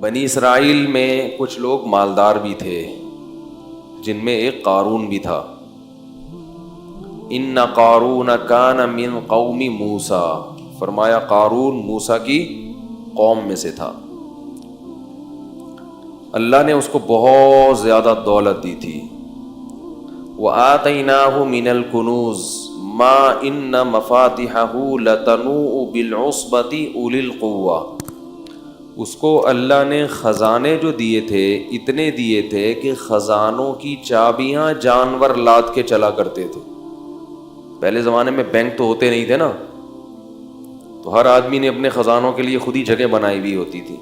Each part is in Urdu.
بنی اسرائیل میں کچھ لوگ مالدار بھی تھے، جن میں ایک قارون بھی تھا۔ ان قارون کان من قوم موسیٰ، فرمایا قارون موسیٰ کی قوم میں سے تھا۔ اللہ نے اس کو بہت زیادہ دولت دی تھی۔ وآتیناہ من الکنوز ما ان مفاتحہ لتنوء بالعصبۃ اولی القوہ، اس کو اللہ نے خزانے جو دیے تھے اتنے دیے تھے کہ خزانوں کی چابیاں جانور لاد کے چلا کرتے تھے۔ پہلے زمانے میں بینک تو ہوتے نہیں تھے نا، تو ہر آدمی نے اپنے خزانوں کے لیے خود ہی جگہ بنائی ہوئی ہوتی تھی۔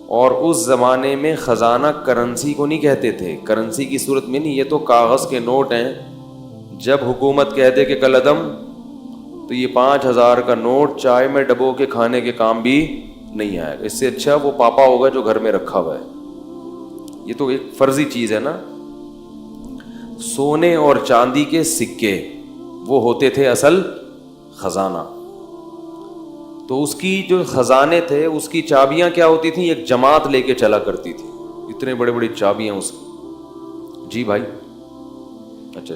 اور اس زمانے میں خزانہ کرنسی کو نہیں کہتے تھے، کرنسی کی صورت میں نہیں، یہ تو کاغذ کے نوٹ ہیں۔ جب حکومت کہہ دے کہ کل عدم، تو یہ 5,000 کا نوٹ چائے میں ڈبو کے کھانے کے کام بھی نہیں آئے گا، اس سے اچھا وہ پاپا ہوگا جو گھر میں رکھا ہوا ہے۔ یہ تو ایک فرضی چیز ہے نا۔ سونے اور چاندی کے سکے وہ ہوتے تھے اصل خزانہ۔ تو اس کی جو خزانے تھے اس کی چابیاں کیا ہوتی تھیں، ایک جماعت لے کے چلا کرتی تھی، اتنے بڑے بڑی چابیاں اس کی۔ جی بھائی، اچھا۔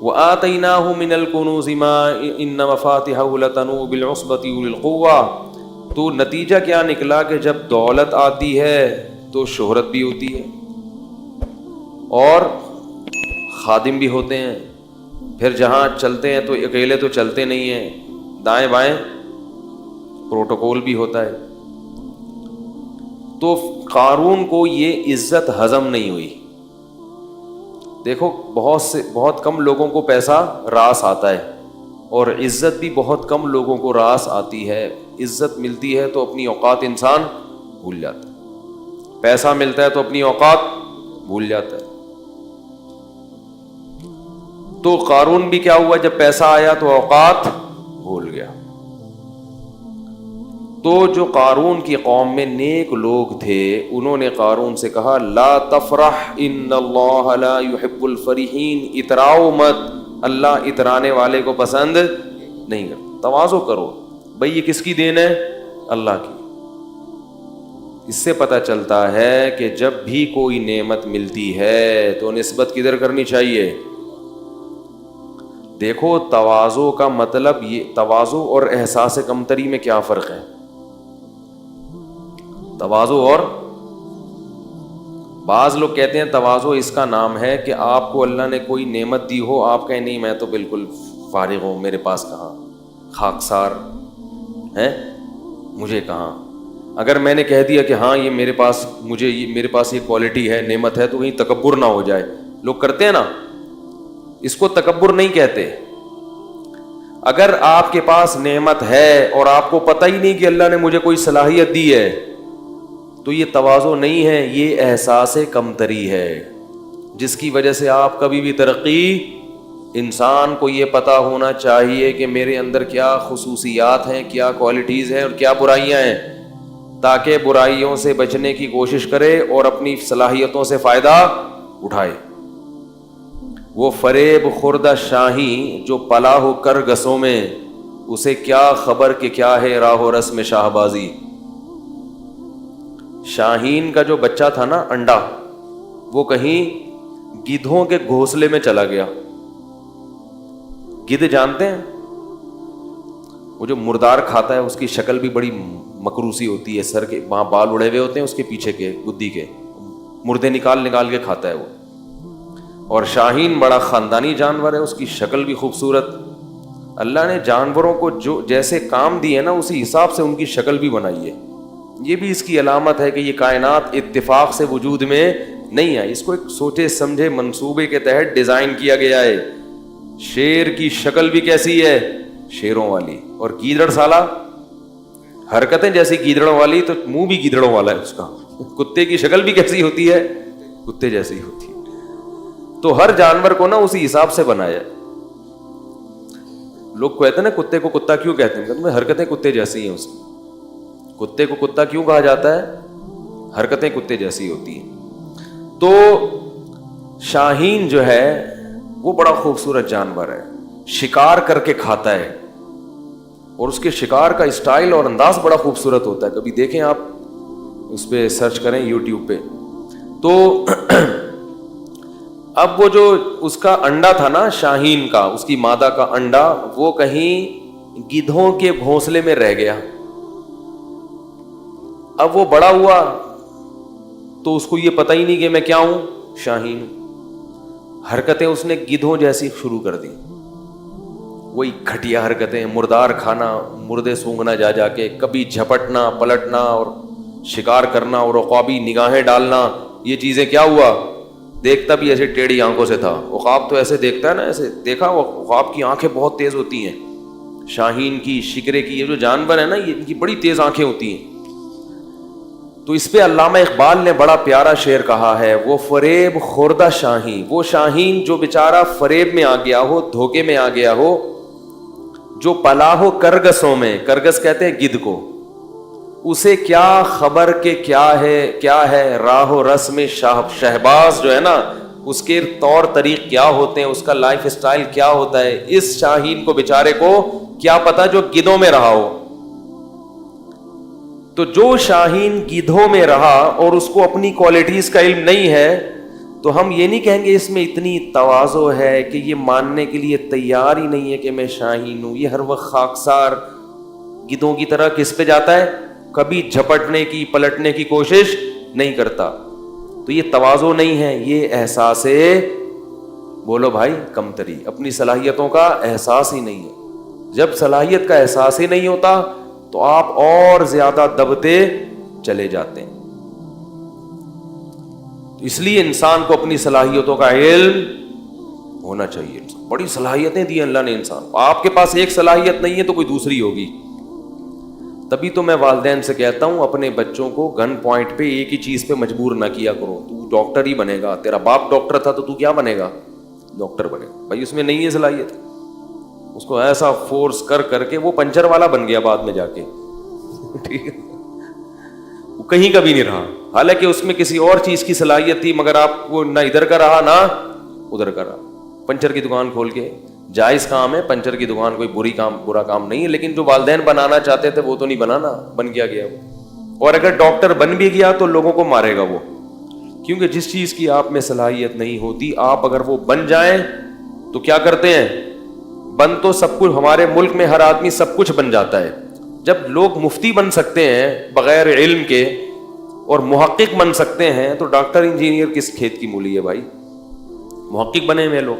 وآتیناہ من الکنوز ما ان مفاتحہ لتنوء بالعصبۃ اولی القوہ۔ تو نتیجہ کیا نکلا کہ جب دولت آتی ہے تو شہرت بھی ہوتی ہے، اور خادم بھی ہوتے ہیں، پھر جہاں چلتے ہیں تو اکیلے تو چلتے نہیں ہیں، دائیں بائیں پروٹوکول بھی ہوتا ہے۔ تو قارون کو یہ عزت ہضم نہیں ہوئی۔ دیکھو بہت کم لوگوں کو پیسہ راس آتا ہے، اور عزت بھی بہت کم لوگوں کو راس آتی ہے۔ عزت ملتی ہے تو اپنی اوقات انسان بھول جاتا ہے، پیسہ ملتا ہے تو اپنی اوقات بھول جاتا ہے۔ تو قارون بھی کیا ہوا، جب پیسہ آیا تو اوقات بھول گیا۔ تو جو قارون کی قوم میں نیک لوگ تھے انہوں نے قارون سے کہا لا تفرح ان اللہ لا يحب الفرحین، اتراؤ مت، اللہ اترانے والے کو پسند نہیں کرتا۔ تواضع کرو بھئی، یہ کس کی دین ہے؟ اللہ کی۔ اس سے پتہ چلتا ہے کہ جب بھی کوئی نعمت ملتی ہے تو نسبت کدھر کرنی چاہیے؟ دیکھو تواضع کا مطلب یہ، تواضع اور احساس کمتری میں کیا فرق ہے؟ تواضع اور، بعض لوگ کہتے ہیں تواضع اس کا نام ہے کہ آپ کو اللہ نے کوئی نعمت دی ہو، آپ کہیں نہیں میں تو بالکل فارغ ہوں، میرے پاس کہاں، خاکسار ہے، مجھے کہاں۔ اگر میں نے کہہ دیا کہ ہاں یہ میرے پاس یہ کوالٹی ہے، نعمت ہے، تو کہیں تکبر نہ ہو جائے۔ لوگ کرتے ہیں نا، اس کو تکبر نہیں کہتے۔ اگر آپ کے پاس نعمت ہے اور آپ کو پتہ ہی نہیں کہ اللہ نے مجھے کوئی صلاحیت دی ہے، تو یہ تواضع نہیں ہے، یہ احساس کمتری ہے، جس کی وجہ سے آپ کبھی بھی ترقی، انسان کو یہ پتہ ہونا چاہیے کہ میرے اندر کیا خصوصیات ہیں، کیا کوالٹیز ہیں اور کیا برائیاں ہیں، تاکہ برائیوں سے بچنے کی کوشش کرے اور اپنی صلاحیتوں سے فائدہ اٹھائے۔ وہ فریب خوردہ شاہی جو پلا ہو کر گسوں میں، اسے کیا خبر کہ کیا ہے راہ و رسم شاہ بازی۔ شاہین کا جو بچہ تھا نا، انڈا، وہ کہیں گدھوں کے گھونسلے میں چلا گیا۔ گدھ جانتے ہیں، وہ جو مردار کھاتا ہے اس کی شکل بھی بڑی مکروسی ہوتی ہے، سر کے وہاں بال اڑے ہوئے ہوتے ہیں، اس کے پیچھے کے گدی کے مردے نکال کے کھاتا ہے وہ۔ اور شاہین بڑا خاندانی جانور ہے، اس کی شکل بھی خوبصورت۔ اللہ نے جانوروں کو جو جیسے کام دیے نا اسی حساب سے ان کی شکل بھی بنائی ہے۔ یہ بھی اس کی علامت ہے کہ یہ کائنات اتفاق سے وجود میں نہیں آئی، اس کو ایک سوچے سمجھے منصوبے کے تحت ڈیزائن کیا گیا ہے۔ شیر کی شکل بھی کیسی ہے؟ شیروں والی، اور گیدڑ سالہ حرکتیں جیسی گیدڑوں والی، تو منہ بھی گیدڑوں والا ہے اس کا۔ کتے کی شکل بھی کیسی ہوتی ہے؟ کتے جیسی ہوتی ہے۔ تو ہر جانور کو نا اسی حساب سے بنایا۔ لوگ کہتے ہیں نا کتے کو کتا کیوں کہتے ہیں؟ کہتے ہیں حرکتیں کتے جیسی ہیں اس کی۔ کتے کو کتا کیوں کہا جاتا ہے؟ حرکتیں کتے جیسی ہوتی ہیں۔ تو شاہین جو ہے وہ بڑا خوبصورت جانور ہے، شکار کر کے کھاتا ہے، اور اس کے شکار کا اسٹائل اور انداز بڑا خوبصورت ہوتا ہے. کبھی دیکھیں آپ, اس پہ سرچ کریں یوٹیوب پہ. تو اب وہ جو اس کا انڈا تھا نا شاہین کا, اس کی مادہ کا انڈا, وہ کہیں گدھوں کے گھونسلے میں رہ گیا. اب وہ بڑا ہوا تو اس کو یہ پتہ ہی نہیں کہ میں کیا ہوں, شاہین ہوں. حرکتیں اس نے گدھوں جیسی شروع کر دی, وہی گھٹیا حرکتیں, مردار کھانا, مردے سونگنا جا جا کے, کبھی جھپٹنا پلٹنا اور شکار کرنا اور عقابی نگاہیں ڈالنا. یہ چیزیں کیا ہوا, دیکھتا بھی ایسے ٹیڑھی آنکھوں سے تھا. عقاب تو ایسے دیکھتا ہے نا, ایسے دیکھا, عقاب کی آنکھیں بہت تیز ہوتی ہیں. شاہین کی, شکرے کی, یہ جو جانور ہے نا, یہ ان کی بڑی تیز آنکھیں ہوتی ہیں. تو اس پہ علامہ اقبال نے بڑا پیارا شعر کہا ہے, وہ فریب خوردہ شاہین, وہ شاہین جو بیچارہ فریب میں آ گیا ہو, دھوکے میں آ گیا ہو, جو پلا ہو کرگسوں میں, کرگس کہتے ہیں گدھ کو, اسے کیا خبر کہ کیا ہے راہ و رسم شہباز جو ہے نا, اس کے طور طریق کیا ہوتے ہیں, اس کا لائف اسٹائل کیا ہوتا ہے. اس شاہین کو بیچارے کو کیا پتا جو گدھوں میں رہا ہو. تو جو شاہین گدھوں میں رہا اور اس کو اپنی کوالٹیز کا علم نہیں ہے, تو ہم یہ نہیں کہیں گے اس میں اتنی تواضع ہے کہ یہ ماننے کے لیے تیار ہی نہیں ہے کہ میں شاہین ہوں. یہ ہر وقت خاکسار گدھوں کی طرح کس پہ جاتا ہے, کبھی جھپٹنے کی پلٹنے کی کوشش نہیں کرتا. تو یہ تواضع نہیں ہے, یہ احساس بولو بھائی کمتری, اپنی صلاحیتوں کا احساس ہی نہیں ہے. جب صلاحیت کا احساس ہی نہیں ہوتا تو آپ اور زیادہ دبتے چلے جاتے ہیں. اس لیے انسان کو اپنی صلاحیتوں کا علم ہونا چاہیے. بڑی صلاحیتیں دی اللہ نے انسان کو. آپ کے پاس ایک صلاحیت نہیں ہے تو کوئی دوسری ہوگی. تبھی تو میں والدین سے کہتا ہوں اپنے بچوں کو گن پوائنٹ پہ ایک ہی چیز پہ مجبور نہ کیا کرو. تو ڈاکٹر ہی بنے گا, تیرا باپ ڈاکٹر تھا تو کیا بنے گا, ڈاکٹر بنے گا. بھائی اس میں نہیں ہے صلاحیت, اس کو ایسا فورس کر کر کے وہ پنچر والا بن گیا بعد میں جا کے. ٹھیک ہے, وہ کہیں کا بھی نہیں رہا, حالانکہ اس میں کسی اور چیز کی صلاحیت تھی, مگر آپ کو نہ ادھر کا رہا نہ ادھر کا رہا. پنچر کی دکان کھول کے, جائز کام ہے, پنچر کی دکان کوئی برا کام نہیں ہے, لیکن جو والدین بنانا چاہتے تھے وہ تو نہیں بنانا, بن گیا وہ. اور اگر ڈاکٹر بن بھی گیا تو لوگوں کو مارے گا وہ, کیونکہ جس چیز کی آپ میں صلاحیت نہیں ہوتی, آپ اگر وہ بن جائیں تو کیا کرتے ہیں, بن تو سب کچھ, ہمارے ملک میں ہر آدمی سب کچھ بن جاتا ہے. جب لوگ مفتی بن سکتے ہیں بغیر علم کے اور محقق بن سکتے ہیں, تو ڈاکٹر انجینئر کس کھیت کی مولی ہے بھائی, محقق بنے ہوئے لوگ.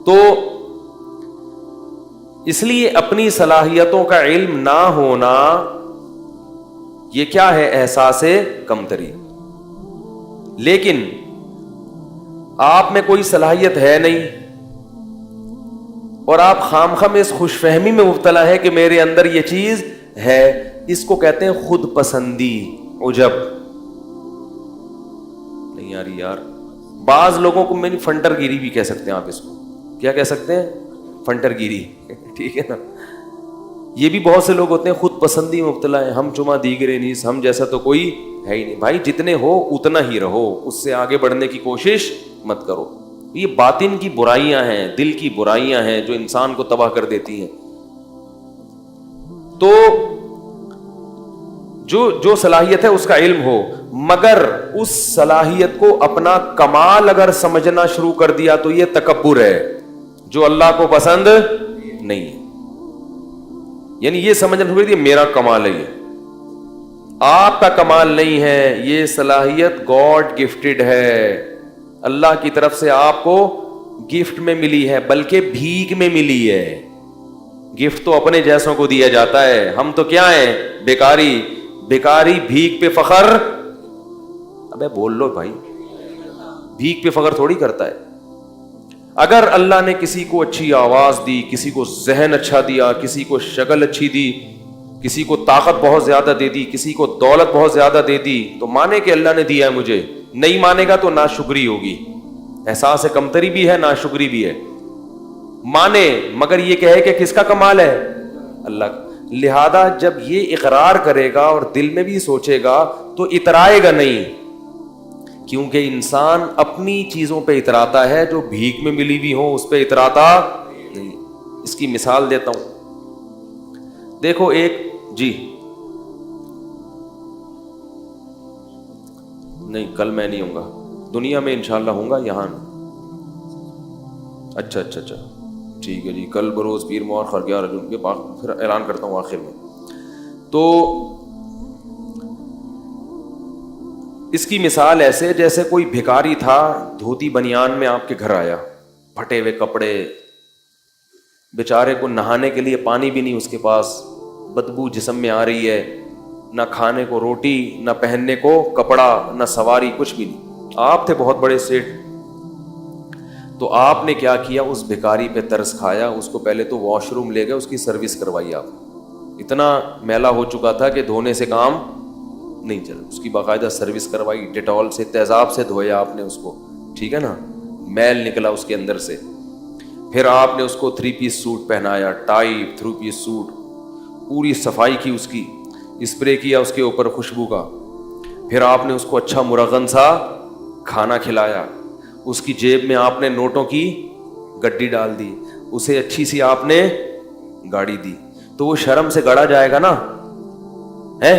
تو اس لیے اپنی صلاحیتوں کا علم نہ ہونا یہ کیا ہے, احساس کمتری. لیکن آپ میں کوئی صلاحیت ہے نہیں اور آپ خامخواہ میں اس خوش فہمی میں مبتلا ہے کہ میرے اندر یہ چیز ہے, اس کو کہتے ہیں خود پسندی, عجب. نہیں یار بعض لوگوں کو میں فنٹر گیری بھی کہہ سکتے ہیں آپ, اس کو کیا کہہ سکتے ہیں, فنٹر گیری. ٹھیک ہے نا, یہ بھی بہت سے لوگ ہوتے ہیں خود پسندی میں مبتلا ہے, ہم چما دیگرے نیس, ہم جیسا تو کوئی ہے ہی نہیں. بھائی جتنے ہو اتنا ہی رہو, اس سے آگے بڑھنے کی کوشش مت کرو. یہ باطن کی برائیاں ہیں, دل کی برائیاں ہیں جو انسان کو تباہ کر دیتی ہیں. تو جو صلاحیت ہے اس کا علم ہو, مگر اس صلاحیت کو اپنا کمال اگر سمجھنا شروع کر دیا تو یہ تکبر ہے جو اللہ کو پسند نہیں ہے. یعنی یہ سمجھنا شروع کر دیا میرا کمال ہے, یہ آپ کا کمال نہیں ہے, یہ صلاحیت گاڈ گفٹڈ ہے, اللہ کی طرف سے آپ کو گفٹ میں ملی ہے, بلکہ بھیک میں ملی ہے. گفٹ تو اپنے جیسوں کو دیا جاتا ہے, ہم تو کیا ہیں, بیکاری بھیک پہ فخر. ابے بول لو بھائی, بھیک پہ فخر تھوڑی کرتا ہے. اگر اللہ نے کسی کو اچھی آواز دی, کسی کو ذہن اچھا دیا, کسی کو شکل اچھی دی, کسی کو طاقت بہت زیادہ دے دی, کسی کو دولت بہت زیادہ دے دی, تو مانے کہ اللہ نے دیا ہے مجھے. نہیں مانے گا تو ناشکری ہوگی, احساس کمتری بھی ہے, ناشکری بھی ہے. مانے مگر یہ کہے کہ کس کا کمال ہے, اللہ کا. لہذا جب یہ اقرار کرے گا اور دل میں بھی سوچے گا تو اترائے گا نہیں, کیونکہ انسان اپنی چیزوں پہ اتراتا ہے, جو بھیک میں ملی ہوئی ہو اس پہ اتراتا نہیں. اس کی مثال دیتا ہوں. دیکھو ایک جی نہیں کل میں نہیں ہوں گا, دنیا میں انشاءاللہ ہوں گا, یہاں اچھا ٹھیک ہے جی, کل بروز پیر مور خرگیار رجب کے بعد پھر اعلان کرتا ہوں آخر میں. تو اس کی مثال ایسے جیسے کوئی بھکاری تھا, دھوتی بنیان میں آپ کے گھر آیا, پھٹے ہوئے کپڑے, بیچارے کو نہانے کے لیے پانی بھی نہیں اس کے پاس, بدبو جسم میں آ رہی ہے, نہ کھانے کو روٹی, نہ پہننے کو کپڑا, نہ سواری, کچھ بھی نہیں. آپ تھے بہت بڑے سیٹ, تو آپ نے کیا کیا, اس بھکاری پہ ترس کھایا, اس کو پہلے تو واش روم لے گئے, اس کی سروس کروائی. آپ اتنا میلا ہو چکا تھا کہ دھونے سے کام نہیں چلا, اس کی باقاعدہ سروس کروائی, ڈیٹول سے تیزاب سے دھویا آپ نے اس کو, ٹھیک ہے نا, میل نکلا اس کے اندر سے. پھر آپ نے اس کو 3 پیس سوٹ پہنایا, ٹائی 3 پیس سوٹ, پوری صفائی کی, اس کی اسپرے کیا اس کے اوپر خوشبو کا. پھر آپ نے اس کو اچھا مرغن سا کھانا کھلایا, اس کی جیب میں آپ نے نوٹوں کی گڈی ڈال دی, اسے اچھی سی آپ نے گاڑی دی. تو وہ شرم سے گڑا جائے گا نا ہے,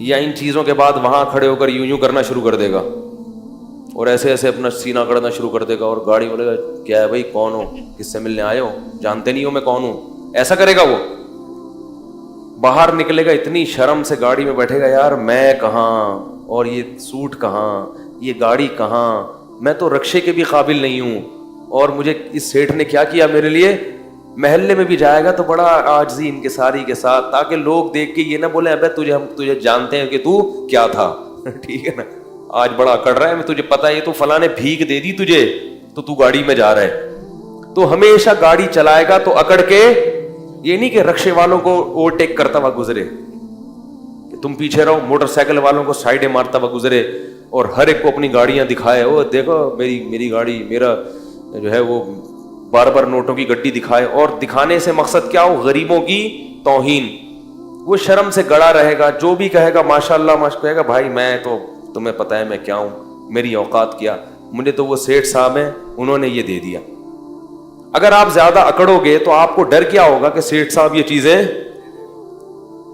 یا ان چیزوں کے بعد وہاں کھڑے ہو کر یوں کرنا شروع کر دے گا, اور ایسے ایسے اپنا سینہ کرنا شروع کر دے گا, اور گاڑی بولے گا کیا ہے بھائی, کون ہو, کس سے ملنے آئے ہو, جانتے نہیں ہو میں کون ہوں, ایسا کرے گا. وہ باہر نکلے گا اتنی شرم سے, گاڑی میں بیٹھے گا, یار میں کہاں, اور یہ سوٹ کہاں, یہ گاڑی کہاں, میں تو رکشے کے بھی قابل نہیں ہوں, اور مجھے اس سیٹھ نے کیا کیا میرے لیے. محلے میں بھی جائے گا تو بڑا عاجزی انکساری کے ساتھ, تاکہ لوگ دیکھ کے یہ نہ بولے ابے ہم تجھے جانتے ہیں کہ تو کیا تھا, ٹھیک ہے نا, آج بڑا اکڑ رہا ہے, میں تجھے پتا ہے تو فلاں نے بھیک دے دی تجھے تو گاڑی میں جا رہا ہے. تو ہمیشہ گاڑی چلائے گا تو اکڑ کے, یہ نہیں کہ رکشے والوں کو اوورٹیک کرتا ہوا گزرے, کہ تم پیچھے رہو, موٹر سائیکل والوں کو سائڈیں مارتا ہوا گزرے, اور ہر ایک کو اپنی گاڑیاں دکھائے, وہ دیکھو میری گاڑی, میرا جو ہے وہ بار بار نوٹوں کی گڈی دکھائے, اور دکھانے سے مقصد کیا ہو, غریبوں کی توہین. وہ شرم سے گڑا رہے گا, جو بھی کہے گا ماشاء اللہ کہے گا بھائی میں تو, تمہیں پتہ ہے میں کیا ہوں, میری اوقات کیا, مجھے تو وہ سیٹھ صاحب ہیں انہوں نے یہ دے دیا. اگر آپ زیادہ اکڑو گے تو آپ کو ڈر کیا ہوگا کہ سیٹھ صاحب یہ چیزیں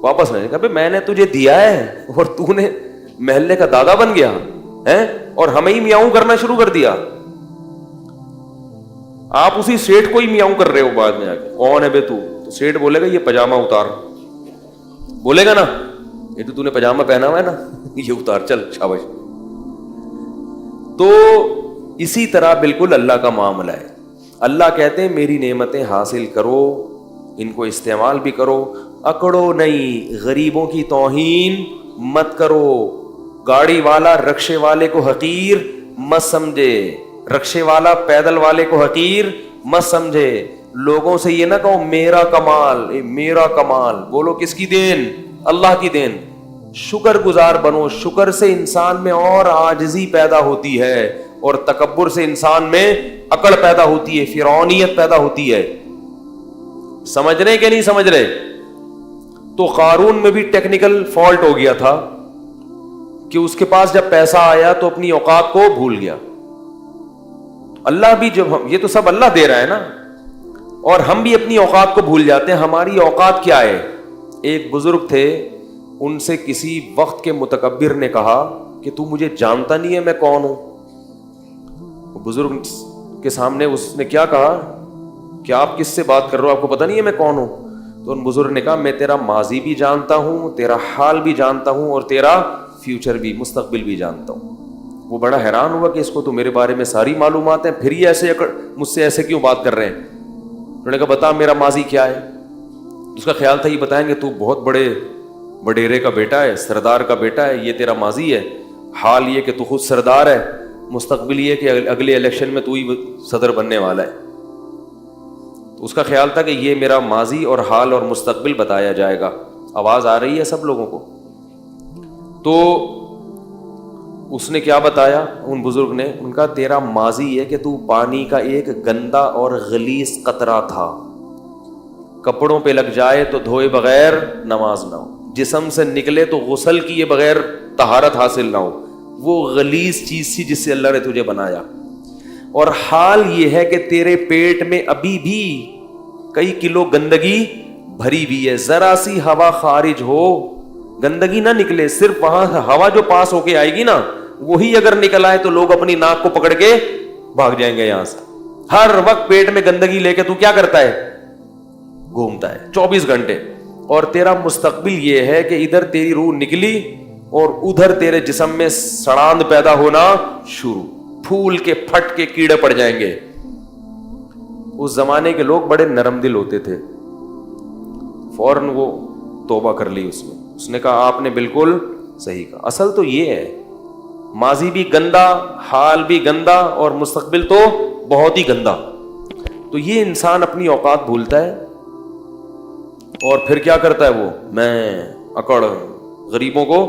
واپس نہیں, کہ میں نے تجھے دیا ہے اور تو نے محلے کا دادا بن گیا ہے اور ہمیں ہی میاؤں کرنا شروع کر دیا. آپ اسی سیٹھ کو ہی میاؤں کر رہے ہو بعد میں آ کے, کون ہے بے تو سیٹھ بولے گا یہ پاجامہ اتار, بولے گا نا یہ تو نے پاجامہ پہنا ہوا ہے نا, یہ اتار چل شاباش. تو اسی طرح بالکل اللہ کا معاملہ ہے. اللہ کہتے ہیں میری نعمتیں حاصل کرو, ان کو استعمال بھی کرو, اکڑو نہیں, غریبوں کی توہین مت کرو. گاڑی والا رکشے والے کو حقیر مت سمجھے, رکشے والا پیدل والے کو حقیر مت سمجھے. لوگوں سے یہ نہ کہو میرا کمال, میرا کمال, بولو کس کی دین, اللہ کی دین. شکر گزار بنو, شکر سے انسان میں اور عاجزی پیدا ہوتی ہے, اور تکبر سے انسان میں عقل پیدا ہوتی ہے, فرعونیت پیدا ہوتی ہے. سمجھ رہے کہ نہیں سمجھ رہے؟ تو قارون میں بھی ٹیکنیکل فالٹ ہو گیا تھا کہ اس کے پاس جب پیسہ آیا تو اپنی اوقات کو بھول گیا. اللہ بھی جب یہ تو سب اللہ دے رہا ہے نا, اور ہم بھی اپنی اوقات کو بھول جاتے ہیں. ہماری اوقات کیا ہے؟ ایک بزرگ تھے, ان سے کسی وقت کے متکبر نے کہا کہ تو مجھے جانتا نہیں ہے میں کون ہوں. بزرگ کے سامنے اس نے کیا کہا کہ آپ کس سے بات کر رہے ہو, آپ کو پتہ نہیں ہے میں کون ہوں؟ تو ان بزرگ نے کہا میں تیرا ماضی بھی جانتا ہوں, تیرا حال بھی جانتا ہوں, اور تیرا فیوچر بھی, مستقبل بھی جانتا ہوں. وہ بڑا حیران ہوا کہ اس کو تو میرے بارے میں ساری معلومات ہیں, پھر یہ ایسے مجھ سے ایسے کیوں بات کر رہے ہیں؟ انہوں نے کہا بتا میرا ماضی کیا ہے. اس کا خیال تھا یہ بتائیں گے تو بہت بڑے وڈیرے کا بیٹا ہے, سردار کا بیٹا ہے, یہ تیرا ماضی ہے. حال یہ کہ تو خود سردار ہے, مستقبل یہ کہ اگلے الیکشن میں تو ہی صدر بننے والا ہے. تو اس کا خیال تھا کہ یہ میرا ماضی اور حال اور مستقبل بتایا جائے گا. آواز آ رہی ہے سب لوگوں کو؟ تو اس نے کیا بتایا ان بزرگ نے, ان کا تیرا ماضی ہے کہ تو پانی کا ایک گندا اور غلیظ قطرہ تھا, کپڑوں پہ لگ جائے تو دھوئے بغیر نماز نہ ہو, جسم سے نکلے تو غسل کیے بغیر طہارت حاصل نہ ہو. وہ غلیظ چیز تھی جس سے اللہ نے تجھے بنایا. اور حال یہ ہے کہ تیرے پیٹ میں ابھی بھی کئی کلو گندگی بھری ہوئی ہے, ذرا سی ہوا خارج ہو گندگی نہ نکلے, صرف وہاں ہوا جو پاس ہو کے آئے گی نا وہی اگر نکل آئے تو لوگ اپنی ناک کو پکڑ کے بھاگ جائیں گے یہاں سے. ہر وقت پیٹ میں گندگی لے کے تو کیا کرتا ہے, گھومتا ہے 24 گھنٹے. اور تیرا مستقبل یہ ہے کہ ادھر تیری روح نکلی اور ادھر تیرے جسم میں سڑاند پیدا ہونا شروع, پھول کے پھٹ کے کیڑے پڑ جائیں گے. اس زمانے کے لوگ بڑے نرم دل ہوتے تھے, فوراً وہ توبہ کر لی اس نے کہا آپ نے بالکل صحیح کہا. اصل تو یہ ہے, ماضی بھی گندا, حال بھی گندا, اور مستقبل تو بہت ہی گندا. تو یہ انسان اپنی اوقات بھولتا ہے اور پھر کیا کرتا ہے, وہ میں اکڑ غریبوں کو,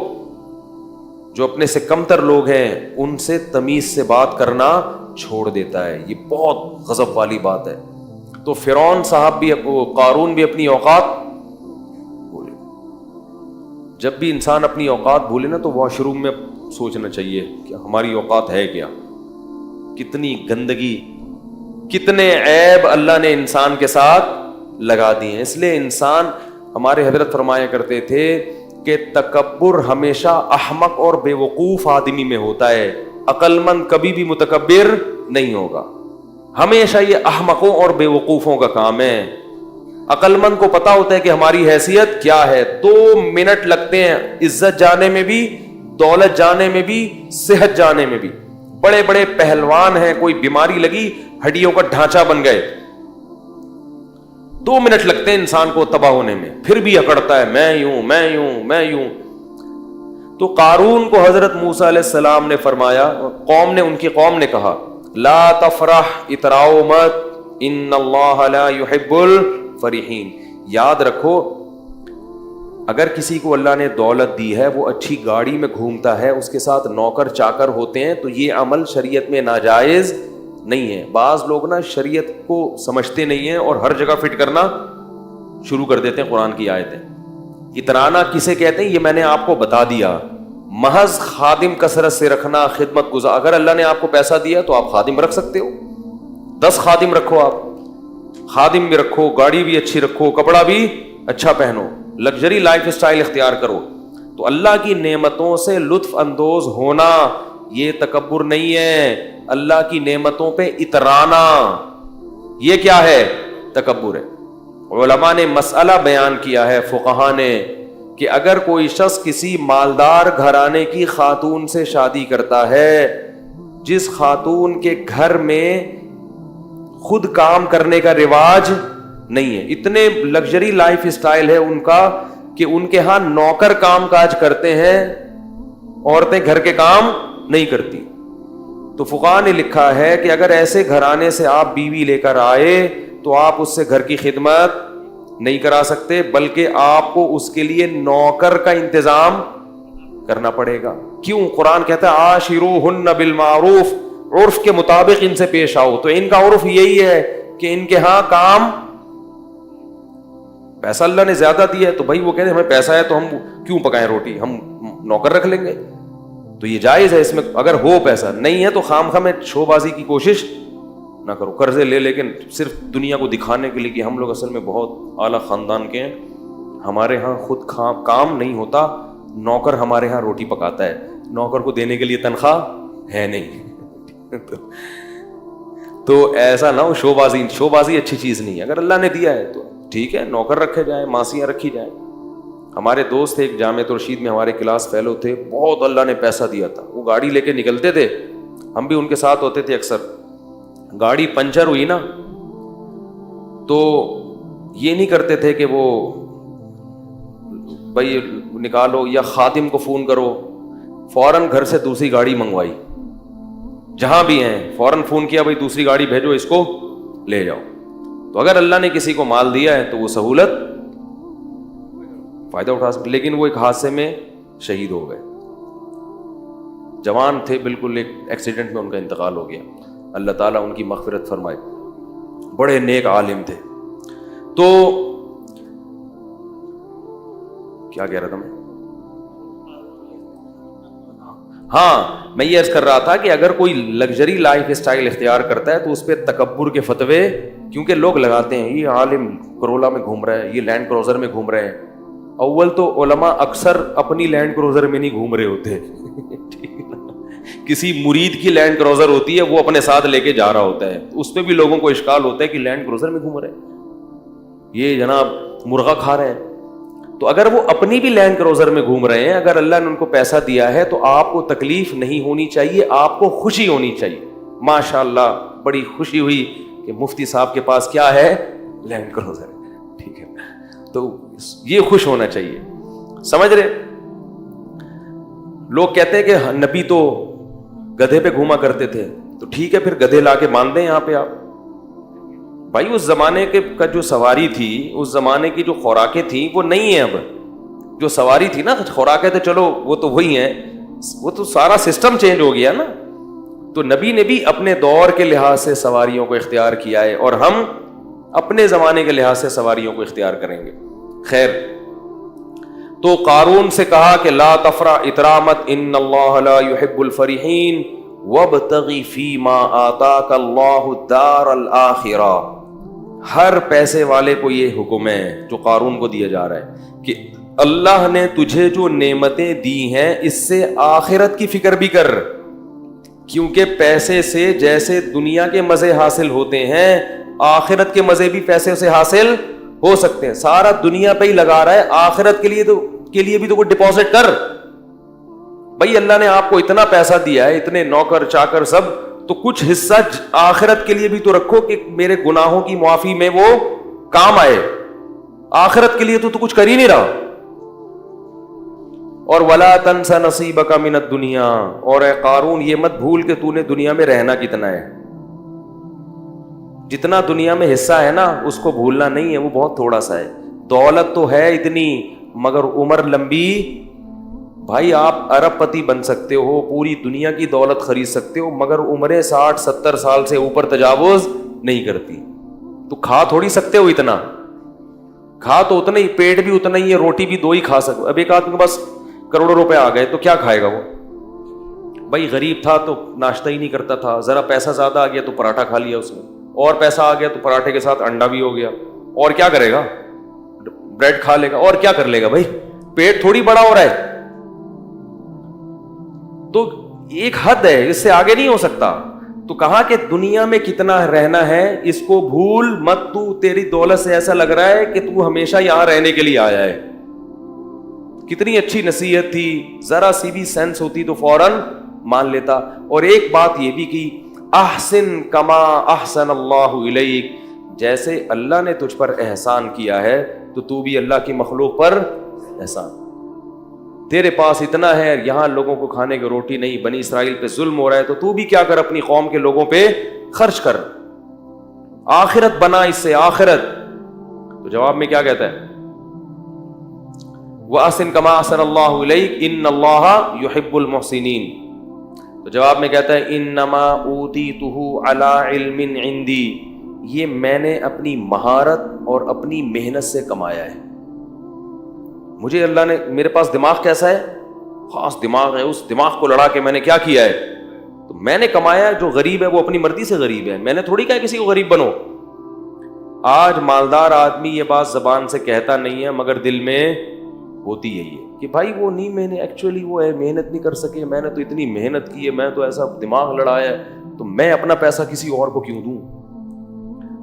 جو اپنے سے کمتر لوگ ہیں ان سے تمیز سے بات کرنا چھوڑ دیتا ہے. یہ بہت غضب والی بات ہے. تو فرعون صاحب بھی, قارون بھی اپنی اوقات بھولے. جب بھی انسان اپنی اوقات بھولے نا تو واش روم میں سوچنا چاہیے کہ ہماری اوقات ہے کیا, کتنی گندگی, کتنے عیب اللہ نے انسان کے ساتھ لگا دی ہیں. اس لیے انسان, ہمارے حضرت فرمایا کرتے تھے کہ تکبر ہمیشہ احمق اور بے وقوف آدمی میں ہوتا ہے, عقل مند کبھی بھی متکبر نہیں ہوگا. ہمیشہ یہ احمقوں اور بے وقوفوں کا کام ہے. عقل مند کو پتا ہوتا ہے کہ ہماری حیثیت کیا ہے. 2 منٹ لگتے ہیں عزت جانے میں بھی, دولت جانے میں بھی, صحت جانے میں بھی. بڑے بڑے پہلوان ہیں, کوئی بیماری لگی ہڈیوں کا ڈھانچہ بن گئے, 2 منٹ لگتے ہیں انسان کو تباہ ہونے میں, پھر بھی اکڑتا ہے میں یوں میں یوں میں یوں. تو قارون کو حضرت موسیٰ علیہ السلام نے فرمایا, ان کی قوم نے کہا لا تفرح, اتراؤ مت, ان اللہ لا يحب الفرحین. یاد رکھو اگر کسی کو اللہ نے دولت دی ہے, وہ اچھی گاڑی میں گھومتا ہے, اس کے ساتھ نوکر چاکر ہوتے ہیں, تو یہ عمل شریعت میں ناجائز نہیں ہے. بعض لوگ نا شریعت کو سمجھتے نہیں ہیں اور ہر جگہ فٹ کرنا شروع کر دیتے ہیں قرآن کی آیتیں. اترانا کسے کہتے ہیں یہ میں نے آپ کو بتا دیا. محض خادم کثرت سے رکھنا, خدمت گزار. اگر اللہ نے آپ کو پیسہ دیا تو آپ خادم رکھ سکتے ہو, 10 خادم رکھو, آپ خادم بھی رکھو, گاڑی بھی اچھی رکھو, کپڑا بھی اچھا پہنو, لگژری لائف اسٹائل اختیار کرو. تو اللہ کی نعمتوں سے لطف اندوز ہونا یہ تکبر نہیں ہے, اللہ کی نعمتوں پہ اترانا یہ کیا ہے, تکبر ہے. علماء نے مسئلہ بیان کیا ہے, فقہاء نے, کہ اگر کوئی شخص کسی مالدار گھرانے کی خاتون سے شادی کرتا ہے, جس خاتون کے گھر میں خود کام کرنے کا رواج نہیں ہے, اتنے لگژری لائف اسٹائل ہے ان کا کہ ان کے ہاں نوکر کام کاج کرتے ہیں, عورتیں گھر کے کام نہیں کرتی. تو فقہاء نے لکھا ہے کہ اگر ایسے گھرانے سے آپ بیوی لے کر آئے تو آپ اس سے گھر کی خدمت نہیں کرا سکتے, بلکہ آپ کو اس کے لیے نوکر کا انتظام کرنا پڑے گا. کیوں؟ قرآن کہتا ہے عاشروہن بالمعروف, عرف کے مطابق ان سے پیش آؤ. تو ان کا عرف یہی ہے کہ ان کے ہاں کام, پیسہ اللہ نے زیادہ دیا ہے تو بھائی وہ کہتے ہیں ہمیں پیسہ ہے تو ہم کیوں پکائیں روٹی, ہم نوکر رکھ لیں گے. تو یہ جائز ہے اس میں, اگر ہو پیسہ, نہیں ہے تو خام خواہ میں شو بازی کی کوشش نہ کرو. قرضے لے لیکن صرف دنیا کو دکھانے کے لیے کہ ہم لوگ اصل میں بہت اعلیٰ خاندان کے ہیں, ہمارے ہاں خود کام نہیں ہوتا, نوکر ہمارے ہاں روٹی پکاتا ہے, نوکر کو دینے کے لیے تنخواہ ہے نہیں. تو ایسا نہ ہو, شو بازی اچھی چیز نہیں ہے. اگر اللہ نے دیا ہے تو ٹھیک ہے, نوکر رکھے جائیں, ماسیاں رکھی جائیں. ہمارے دوست تھے ایک جامعۃ الرشید میں, ہمارے کلاس فیلو تھے, بہت اللہ نے پیسہ دیا تھا, وہ گاڑی لے کے نکلتے تھے, ہم بھی ان کے ساتھ ہوتے تھے اکثر. گاڑی پنچر ہوئی نا تو یہ نہیں کرتے تھے کہ وہ بھائی نکالو یا خادم کو فون کرو, فوراً گھر سے دوسری گاڑی منگوائی, جہاں بھی ہیں فوراً فون کیا بھائی دوسری گاڑی بھیجو, اس کو لے جاؤ. تو اگر اللہ نے کسی کو مال دیا ہے تو وہ سہولت فائدہ اٹھا سکتے. لیکن وہ ایک حادثے میں شہید ہو گئے, جوان تھے بالکل, ایک ایکسیڈنٹ میں ان کا انتقال ہو گیا. اللہ تعالیٰ ان کی مغفرت فرمائے, بڑے نیک عالم تھے. تو کیا کہہ رہا تھا میں, ہاں میں یہ عرض کر رہا تھا کہ اگر کوئی لگژری لائف اسٹائل اختیار کرتا ہے تو اس پہ تکبر کے فتوے کیونکہ لوگ لگاتے ہیں، یہ عالم کرولا میں گھوم رہا ہے، یہ لینڈ کروزر میں گھوم رہے ہیں. اول تو علماء اکثر اپنی لینڈ کروزر میں نہیں گھوم رہے ہوتے کسی مرید کی لینڈ کروزر ہوتی ہے، وہ اپنے ساتھ لے کے جا رہا ہوتا ہے، اس پہ بھی لوگوں کو اشکال ہوتا ہے کہ لینڈ کروزر میں گھوم رہے ہیں، یہ جناب مرغا کھا رہے ہیں. تو اگر وہ اپنی بھی لینڈ کروزر میں گھوم رہے ہیں، اگر اللہ نے ان کو پیسہ دیا ہے تو آپ کو تکلیف نہیں ہونی چاہیے، آپ کو خوشی ہونی چاہیے. ماشاء اللہ بڑی خوشی ہوئی کہ مفتی صاحب کے پاس کیا ہے، لینڈ کروزر ہے، ٹھیک ہے، تو یہ خوش ہونا چاہیے. سمجھ رہے؟ لوگ کہتے ہیں کہ نبی تو گدھے پہ گھوما کرتے تھے، تو ٹھیک ہے پھر گدھے لا کے باندھ دیں یہاں پہ آپ. بھائی اس زمانے کا جو سواری تھی، اس زمانے کی جو خوراکیں تھیں وہ نہیں ہیں. اب جو سواری تھی نا، خوراکیں تو چلو وہ تو وہی ہیں، وہ تو سارا سسٹم چینج ہو گیا نا. تو نبی نے بھی اپنے دور کے لحاظ سے سواریوں کو اختیار کیا ہے، اور ہم اپنے زمانے کے لحاظ سے سواریوں کو اختیار کریں گے. خیر، تو قارون سے کہا کہ لا تفرح اترامت ان اللہ لا يحب الفرحین وابتغی فیما آتاک اللہ الدار الآخرہ. ہر پیسے والے کو یہ حکم ہے جو قارون کو دیا جا رہا ہے کہ اللہ نے تجھے جو نعمتیں دی ہیں اس سے آخرت کی فکر بھی کر، کیونکہ پیسے سے جیسے دنیا کے مزے حاصل ہوتے ہیں، آخرت کے مزے بھی پیسے سے حاصل ہو سکتے ہیں. سارا دنیا پہ ہی لگا رہا ہے، آخرت کے لیے بھی تو کوئی ڈپازٹ کر. بھائی اللہ نے آپ کو اتنا پیسہ دیا ہے، اتنے نوکر چاکر سب، تو کچھ حصہ آخرت کے لیے بھی تو رکھو کہ میرے گناہوں کی معافی میں وہ کام آئے. آخرت کے لیے تو کچھ کر ہی نہیں رہا. اور وَلَا تَنْسَ نَصِيبَكَ مِنَ الدُّنْيَا، اور اے قارون یہ مت بھول کہ تو نے دنیا میں رہنا کتنا ہے. جتنا دنیا میں حصہ ہے نا اس کو بھولنا نہیں ہے، وہ بہت تھوڑا سا ہے. دولت تو ہے اتنی مگر عمر لمبی. بھائی آپ ارب پتی بن سکتے ہو، پوری دنیا کی دولت خرید سکتے ہو، مگر عمریں 60-70 سال سے اوپر تجاوز نہیں کرتی. تو کھا تھوڑی سکتے ہو اتنا، کھا تو اتنا ہی، پیٹ بھی اتنا ہی ہے، روٹی بھی 2 ہی کھا سکتے. اب ایک آدمی کے پاس کروڑوں روپے آ گئے تو کیا کھائے گا وہ؟ بھائی غریب تھا تو ناشتہ ہی نہیں کرتا تھا، ذرا پیسہ زیادہ آ گیا تو پراٹھا کھا لیا اس نے، اور پیسہ آ گیا تو پراٹھے کے ساتھ انڈا بھی ہو گیا، اور کیا کرے گا؟ بریڈ کھا لے گا، اور کیا کر لے گا؟ بھائی پیٹ تھوڑی بڑا ہو رہا ہے. تو ایک حد ہے، اس سے آگے نہیں ہو سکتا. تو کہا کہ دنیا میں کتنا رہنا ہے اس کو بھول مت. تو تیری دولت سے ایسا لگ رہا ہے کہ تو ہمیشہ یہاں رہنے کے لیے آیا ہے. کتنی اچھی نصیحت تھی، ذرا سی بھی سینس ہوتی تو فوراً مان لیتا. اور ایک بات یہ بھی کی، احسن کما احسن اللہ الیک، جیسے اللہ نے تجھ پر احسان کیا ہے تو تو بھی اللہ کی مخلوق پر احسان. تیرے پاس اتنا ہے، یہاں لوگوں کو کھانے کی روٹی نہیں، بنی اسرائیل پہ ظلم ہو رہا ہے، تو تو بھی کیا کر، اپنی قوم کے لوگوں پہ خرچ کر، آخرت بنا اس سے آخرت. تو جواب میں کیا کہتا ہے؟ وَأَحْسِن كَمَا أَحْسَنَ اللَّهُ إِلَيْكَ إِنَّ اللَّهَ يُحِبُّ الْمُحْسِنِينَ. تو جواب میں کہتا ہے إِنَّمَا أُوتِيتُهُ عَلَىٰ عِلْمٍ عِندِي، یہ میں نے اپنی مہارت اور اپنی محنت سے کمایا ہے. مجھے اللہ نے، میرے پاس دماغ کیسا ہے؟ خاص دماغ ہے. اس دماغ کو لڑا کے میں نے کیا کیا ہے؟ تو میں نے کمایا. جو غریب ہے وہ اپنی مرضی سے غریب ہے، میں نے تھوڑی کہا کسی کو غریب بنو. آج مالدار آدمی یہ بات زبان سے کہتا نہیں ہے مگر دل میں ہوتی ہے یہ کہ بھائی وہ نہیں، میں نے ایکچولی وہ ہے محنت نہیں کر سکے، میں نے تو اتنی محنت کی ہے، میں تو ایسا دماغ لڑایا ہے، تو میں اپنا پیسہ کسی اور کو کیوں دوں؟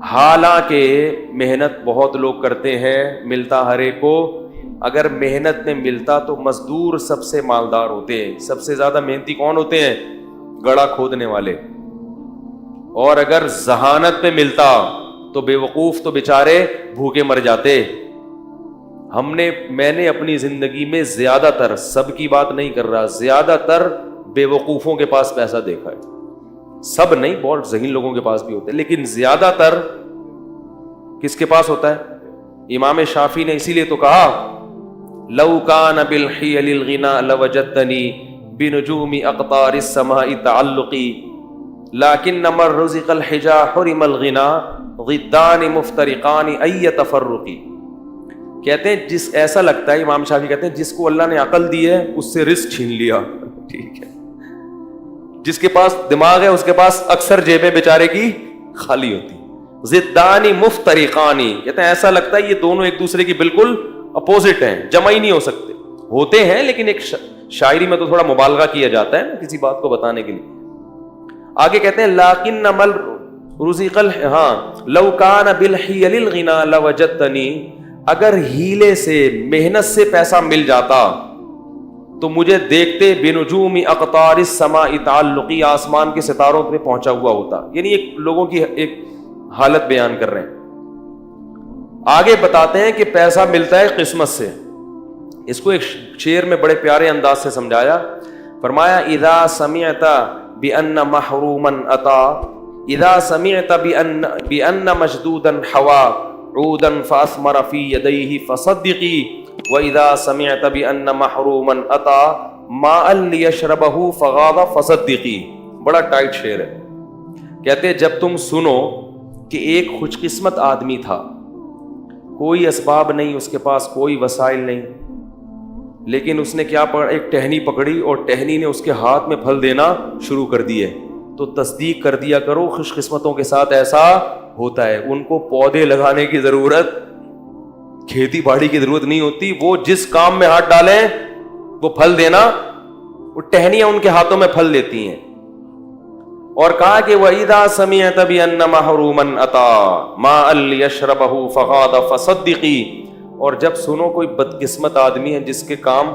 حالانکہ محنت بہت لوگ کرتے ہیں، ملتا ہر ایک کو. اگر محنت میں ملتا تو مزدور سب سے مالدار ہوتے ہیں. سب سے زیادہ محنتی کون ہوتے ہیں؟ گڑھا کھودنے والے. اور اگر ذہانت پہ ملتا تو بے وقوف تو بیچارے بھوکے مر جاتے. میں نے اپنی زندگی میں زیادہ تر، سب کی بات نہیں کر رہا، زیادہ تر بے وقوفوں کے پاس پیسہ دیکھا ہے. سب نہیں، بہت ذہین لوگوں کے پاس بھی ہوتا ہے، لیکن زیادہ تر کس کے پاس ہوتا ہے؟ امام شافعی نے اسی لیے تو کہا لو کان بالحیل الغنا لوجدتنی بنجوم اقطار السماء تعلقی لیکن من رزق الحجا حرم الغنا ضدان مفترقان ای تفرقی. کہتے ہیں ایسا لگتا ہے، امام شافعی کہتے ہیں جس کو اللہ نے عقل دی ہے اس سے رزق چھین لیا. ٹھیک ہے، جس کے پاس دماغ ہے اس کے پاس اکثر جیبیں بیچارے کی خالی ہوتی. ضدانی مفترقانی، کہتے ہیں ایسا لگتا ہے یہ دونوں ایک دوسرے کی بالکل اپوزٹ ہیں، جمع ہی نہیں ہو سکتے. ہوتے ہیں لیکن ایک شاعری میں تو تھوڑا مبالغہ کیا جاتا ہے نا کسی بات کو بتانے کے لیے. آگے کہتے ہیں لاکن مل رزق لو کان بالحیل الغنا لوجدتنی، اگر ہیلے سے محنت سے پیسہ مل جاتا تو مجھے دیکھتے بنجوم اقطار السماء تعلقی، آسمان کے ستاروں پہ پہنچا ہوا ہوتا. یعنی ایک لوگوں کی ایک حالت بیان کر رہے ہیں. آگے بتاتے ہیں کہ پیسہ ملتا ہے قسمت سے. اس کو ایک شعر میں بڑے پیارے انداز سے سمجھایا. فرمایا اذا سمعت بان محروما اتا، اذا سمعت بان مشدودا حوا عودا فاثمر في يديه فصدقي، واذا سمعت بان محروما اتا ماء ليشربه فغاض فصدقي. بڑا ٹائٹ شعر ہے. کہتے جب تم سنو کہ ایک خوش قسمت آدمی تھا، کوئی اسباب نہیں اس کے پاس، کوئی وسائل نہیں، لیکن اس نے کیا پکڑا، ایک ٹہنی پکڑی اور ٹہنی نے اس کے ہاتھ میں پھل دینا شروع کر دیے، تو تصدیق کر دیا کرو خوش قسمتوں کے ساتھ ایسا ہوتا ہے. ان کو پودے لگانے کی ضرورت، کھیتی باڑی کی ضرورت نہیں ہوتی، وہ جس کام میں ہاتھ ڈالیں وہ پھل دینا، وہ ٹہنیاں ان کے ہاتھوں میں پھل دیتی ہیں. اور کہا کہ وَإِذَا سَمِعْتَ بِأَنَّ مَحْرُومًا أَتَى مَاءً لِيَشْرَبَهُ فَغَاضَ فَصَدِّقِي. اور جب سنو کوئی بدقسمت آدمی ہے جس کے کام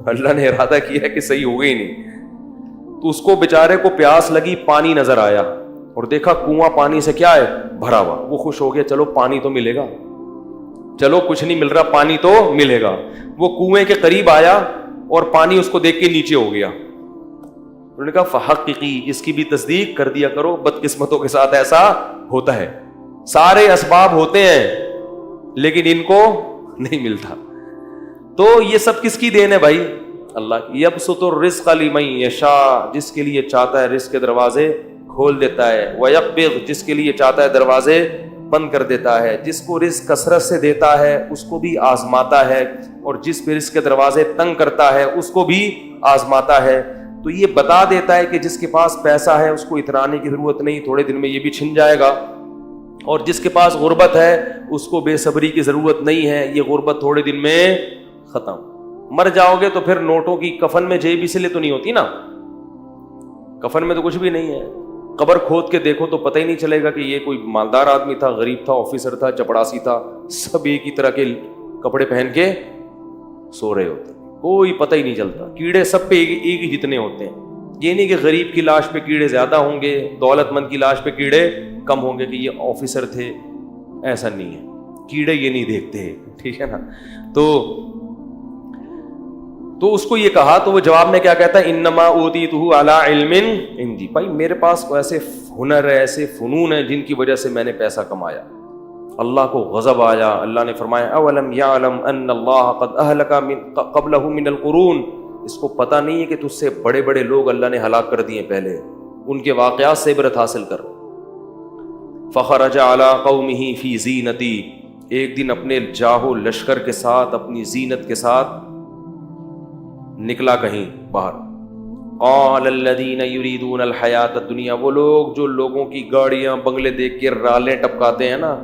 اللہ نے ارادہ کیا ہے کہ صحیح ہو گئی نہیں، تو اس کو بیچارے کو پیاس لگی، پانی نظر آیا اور دیکھا کنواں پانی سے کیا ہے بھرا ہوا، وہ خوش ہو گیا، چلو پانی تو ملے گا، چلو کچھ نہیں مل رہا پانی تو ملے گا. وہ کنویں کے قریب آیا اور پانی اس کو دیکھ کے نیچے ہو گیا. انہوں نے کہا فحققی، اس کی بھی تصدیق کر دیا کرو، بدقسمتوں کے ساتھ ایسا ہوتا ہے. سارے اسباب ہوتے ہیں لیکن ان کو نہیں ملتا. تو یہ سب کس کی دین ہے بھائی؟ اللہ کی. یبسط الرزق لمن یشاء، جس کے لیے چاہتا ہے رزق کے دروازے کھول دیتا ہے، ویقبض، جس کے لیے چاہتا ہے دروازے بند کر دیتا ہے. جس کو رزق کثرت سے دیتا ہے اس کو بھی آزماتا ہے، اور جس پہ رزق کے دروازے تنگ کرتا ہے اس کو بھی آزماتا ہے. تو یہ بتا دیتا ہے کہ جس کے پاس پیسہ ہے اس کو اترانے کی ضرورت نہیں، تھوڑے دن میں یہ بھی چھن جائے گا. اور جس کے پاس غربت ہے اس کو بے صبری کی ضرورت نہیں ہے، یہ غربت تھوڑے دن میں ختم. مر جاؤ گے تو پھر نوٹوں کی کفن میں جیب اس لیے تو نہیں ہوتی نا، کفن میں تو کچھ بھی نہیں ہے. قبر کھود کے دیکھو تو پتہ ہی نہیں چلے گا کہ یہ کوئی مالدار آدمی تھا، غریب تھا، آفیسر تھا، چپڑاسی تھا. سب ایک ہی طرح کے کپڑے پہن کے سو رہے ہوتے، کوئی پتہ ہی نہیں چلتا. کیڑے سب پہ ایک ہی جتنے ہوتے ہیں. یہ نہیں کہ غریب کی لاش پہ کیڑے زیادہ ہوں گے، دولت مند کی لاش پہ کیڑے کم ہوں گے کہ یہ آفیسر تھے، ایسا نہیں ہے. کیڑے یہ نہیں دیکھتے، ٹھیک ہے نا. تو اس کو یہ کہا تو وہ جواب میں کیا کہتا ہے، انما اوتیتہ علی علم عندی. بھائی میرے پاس کو ایسے ہنر ہے، ایسے فنون ہیں جن کی وجہ سے میں نے پیسہ کمایا. اللہ کو غضب آیا. اللہ نے فرمایا اولم یعلم ان اللہ قد اہلک قبلہ من القرون، اس کو پتہ نہیں ہے کہ تجھ سے بڑے بڑے لوگ اللہ نے ہلاک کر دیے پہلے، ان کے واقعات سے عبرت حاصل کر. فخرج علی قومہ فی زینتی، ایک دن اپنے جاہو لشکر کے ساتھ، اپنی زینت کے ساتھ نکلا کہیں باہر. قال الذین یریدون الحیات الدنیا، وہ لوگ جو لوگوں کی گاڑیاں بنگلے دیکھ کے رالیں ٹپکاتے ہیں نا،